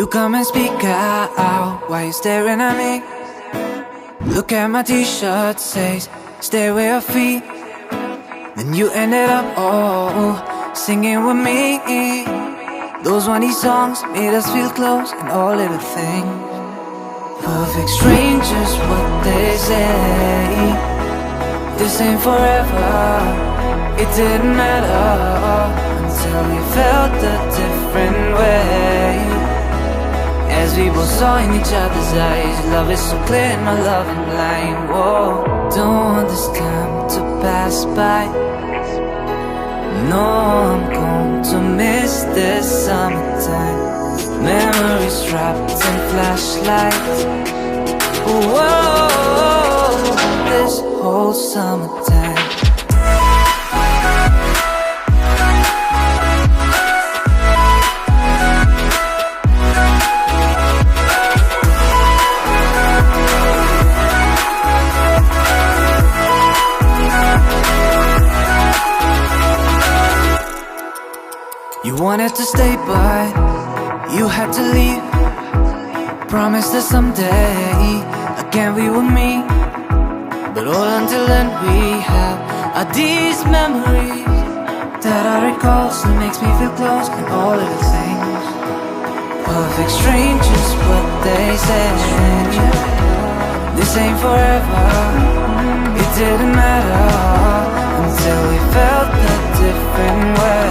come and speak out. Why you staring at me? Look at my t-shirt, says stay where your feet. Then you ended up, singing with me. Those funny songs made us feel close and all little things. Perfect strangers, what they say. This ain't forever. It didn't matter until we felt a different way. As we both saw in each other's eyes, love is so clear and my love is blind. Whoa, don't want this time to pass by. No, I'm going to miss this summertime. Memories trapped in flashlights. Whoa, this whole summertime. You wanted to stay but you had to leave. Promised that someday again we were me. But all until then we have are these memories that I recall. Still makes me feel close and all of the things. Perfect strangers, what they say. This ain't forever. It didn't matter until we felt a different way.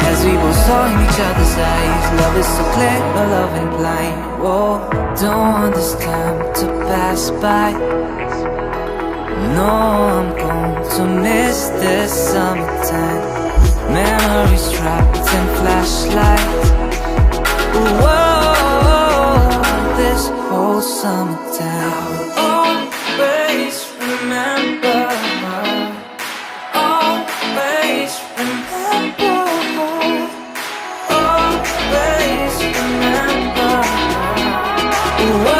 As we both saw in each other's eyes, love is so clear, but love ain't blind. Whoa, don't want this time to pass by. No, I'm going to miss this summertime. Memories trapped in flashlights. Whoa, this whole summertime. Always remember. Always remember. Always remember. Whoa.